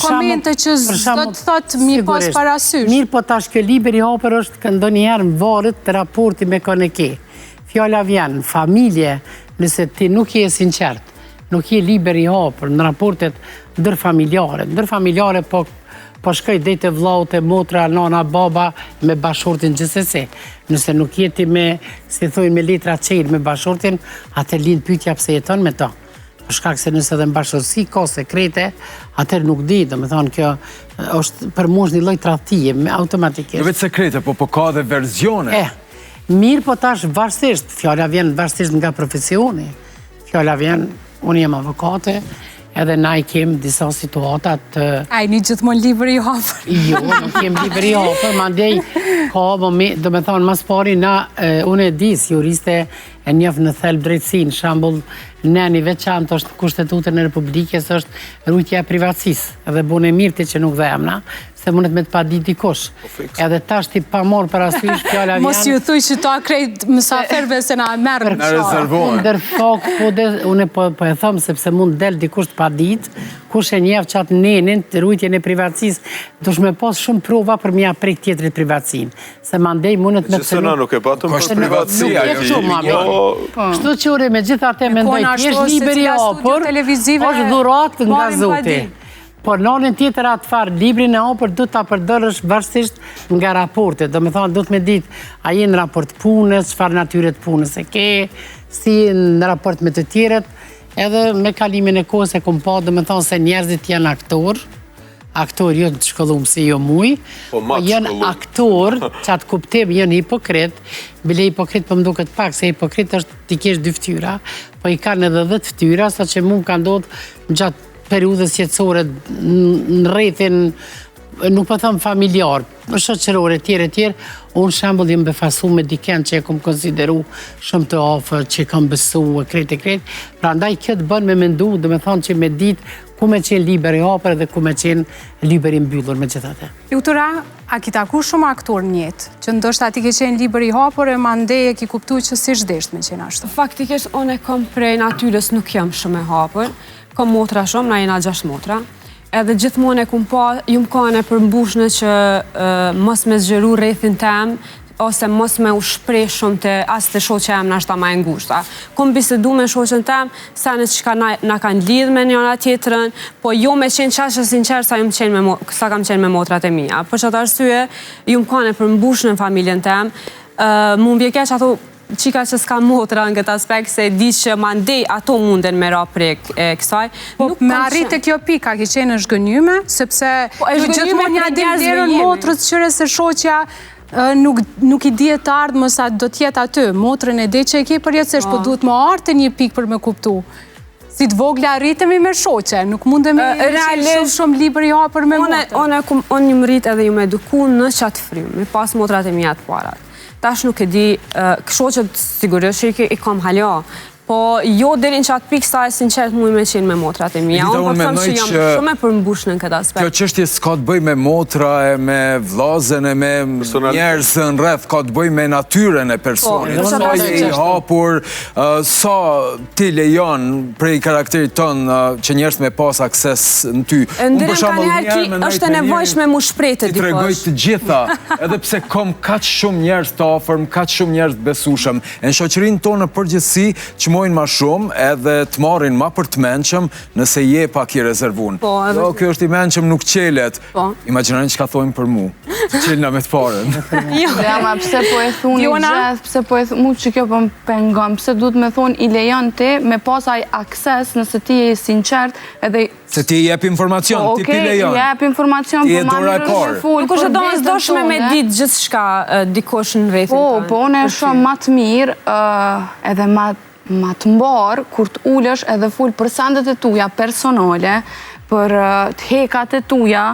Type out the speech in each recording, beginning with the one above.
komente që s'do të thotë mi pas parasysh. Mirë, po tash kjo libri i hapur është ndonjëherë në varet të raporti me kënë ke. Fjala vjen, familje, nëse ti nuk je sinqert, nuk je liber i hapur në raportet ndërfamiljare, po shkoj deri te vllaut e motra, nana, baba me bashortin gjithsesi. Nëse nuk jeti me, si thojnë, me letra qelë me bashortin, atë lind pyetja pse jeton me ta. Për shkak se nëse dhe në bashkësi ka sekrete, atër nuk di, do me thonë kjo është për mosh një lloj tradhtie, automatikisht. Jo vetë sekrete, po ka dhe verzione. Mirë, po tash varsisht, fjala vjen varsisht nga profesioni. Fjala vjen, unë jem avokate, edhe na I kem disa situatat... A I një gjithmonë libri i hapur? Jo, nuk kem libri i hapur, mandej ka, do me thonë, mas pari na, unë e di si juriste e njëf në thelb drejtësin, shembull, neni veçantë është Kushtetutën e Republikës, është rujtja e privatësisë, edhe bune mirë ti që nuk dhe emna, se mundet me të pa di dikush. Edhe tash ti pa morë për asysh, fjala vjen... Mos ju thuj që ta krejt mësaferve se na merë në rezervohen. Ndër fok, unë po e thëmë, sepse mund del dikush të pa dit, kush e njef qatë nenin, të rujtjen e privatësisë, dush me pas shumë prova për mja prek tjetërit privatësin. Se mandej mundet me të... Gjithse na nuk e patëm për privatësia. Kështu qure, me gjitha te mendoj, t'jesh liberi hapur, është dhurat nga Zoti. Por nënën tjetër atë farë, librin e hapur du t'a përdorësh varsisht nga raportet. Do me thonë, du t'me ditë, a jenë raport punës, çfarë natyret punës e ke, si në raport me të tjeret, edhe me kalimin e kohës e kom pa, do me thonë se njerëzit janë aktor jo të shkollum si jo muj, po janë aktor, që atë kuptim janë hipokrit, bile hipokrit për më duket pak, se hipokrit është t'i kesh dy ftyra, po I kanë edhe 10 ftyra, sa që mu më ka ndodhë gjatë periudhës jetësore në rrethin, nuk po thëmë familjar, shoqërore, tjere, unë shembull jam befasu me diken që e kom konsideru shumë të afër, që kam besu e krejt, pra ndaj këtë bën me mendu, dhe me thonë që me ditë ku me qenë liber i hapër dhe ku me qenë liber i mbyllur me gjithate. Luktura, a ki taku shumë aktor njetë, që ndoshta ti ke qenë liber i hapër e mandej e ki kuptu që si shdesht me qenë ashtu? Faktikisht, unë e kom prej natyres nuk jam shumë e hapër, kom motra shumë, na jena 6 motra, edhe gjithmonë e kum pa, ju më kane përmbushne që mos me zgjeru rrethin tem, ose mos me u shprej shumë të as të shoqe em nashta ma e ngushta. Kom bisedu me shoqen tem, sa në që na kanë lidh me njëra tjetërën, po jo me qenë qashë sinqerë sa kam qenë me motrat e mija. Për që të arsye, ju më kane përmbushne në familjen tem, mu më vjeke që ato qika që s'ka motra në këtë aspekt, se di që mandej ato munden me ra prek e kësaj. Me arrit e kjo pika, ki qenë është gënyme, sepse gjithmonë një derën motrës qëre se shoqja nuk I dje të ardhë sa do tjetë aty, motrën e de që e ke përjetësesh, po duhet më artë një pikë për me kuptu. Si të vogla arritemi me shoqe, nuk mundemi shumë liber I hapër me motrën. Unë një më rrit edhe ju me eduku në qatë frimë, me pas motrat e mija të parat. Tash nuk e di, shoqet sigurisht që I kam halja, po jo derin që atë pikë sa e sinqert mu I me qenë me motrat e mija. Unë po thëmë që jam shumë e përmbushnë në këtë aspekt. Kjo çështje s'ka të bëj me motra, e me vllazën, e me njerëz në rreth, ka të bëj me natyren e personit. Sa je I hapur, sa ti lejon prej karakterit tënë që njerëz me pas akses në ty. Ndërën ka njerë është e nevojshme mu shprejtë dikosh. Ti tregoj të gjitha, edhe pse kom kaq shumë njerëz të afërm, kaq shumë njerëz të besueshëm. Në shoqërinë tonë përgjithësi mojnë ma shumë edhe të marrin ma për të menqëm nëse je pak I rezervun. Jo, kjo është I menqëm nuk qelet. Imaginojnë që ka thojnë për mu. Qelna me të parën. Ama, pse po e thuni gjithë, pse po e thuni, mu që kjo për më pengon, pse duhet me thonë I lejon ti me pasaj akses nëse ti je sinqert edhe... Se ti jep informacion, ti pi lejon. Okej, jep informacion, po ma nërën në full. Nuk është do nëzdoshme me ditë gjithë shka dikosh në rrethin. Po, unë e shumë ma të mirë edhe ma të mbarë, kur të ulesh edhe full për sandet e tuja personale, për të hekat e tuja,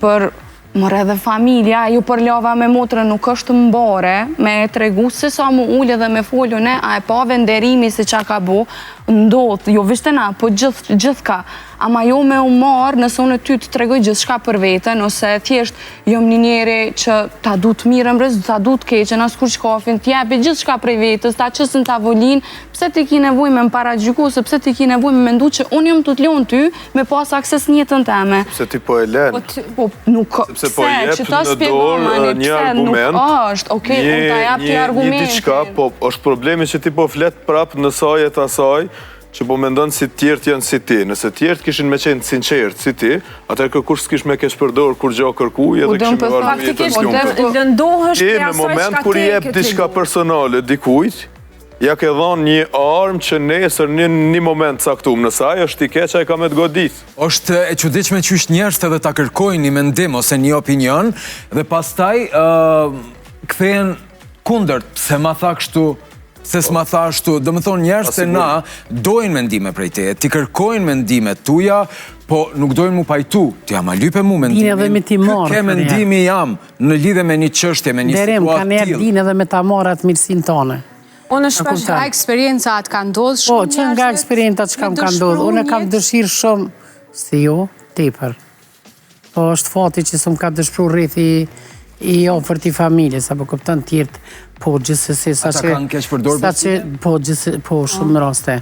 për More edhe familja, ju përlova me motrën nuk është mbare, me tregu se sa mu ullë dhe me folju ne, a e pave nderimi se qa ka bo, ndodhë, jo vishte na, po gjithë ka. Ama jo me u marë nëse unë ty të tregoj gjithë shka për vetën, ose thjesht jom një njeri që ta du të mirë mbrez, ta du të keqen, as kur shkafin, t'jepi gjithë shka për vetës, ta qësën tavolin, pse ti ki nevoj me më paradgjyku, se pse ti ki nevoj me mendu që unë jom të t'lion ty me pas akses njëtën teme. Pse ti po e len? Po, nuk, sepse po jep në dorë një argument, unë ta jap ti argumentin. Një diçka, po është problemi që ti po flet prap në sajet asaj, që po mendon si tjertë janë si ti. Nëse tjertë kishin me qenë sinqertë si ti, atër kërkush s'kish me kesh përdor kur gjo kërkuj, edhe kishin me varë një jetën s'ljumë. Ti në moment kur jep diçka personale dikujt, ja ke dhonë një armë që nesër një moment caktum në saj, është i keqa e ka me të godit. Është e çuditshme që është njerëz edhe ta kërkojnë një mendim ose një opinion, dhe pastaj kthehen kundërt, pse ma tha kështu, se s'ma tha ashtu, do më thonë njerës se na dojnë mendime prej te, ti kërkojnë mendime tuja, po nuk dojnë mu pajtu, ti jam a lype mu mendimin, ke mendimi jam në lidhe me një qështje, me një situatë tjilë. Derem, ka njerë din edhe me ta marë atë mirësin tone. Unë shpesh nga eksperiencat ka ndodhë shumë njerëzit. Po, që nga eksperiencat që kam ka ndodhë, unë kam dëshirë shumë, si jo, tepër. Po, është fati që s'm ka dëshpru rrithi i ofert i familje, sa po këptën tjertë, po gjithësësi, sa që... Ata kanë keq përdorë? Po, shumë raste.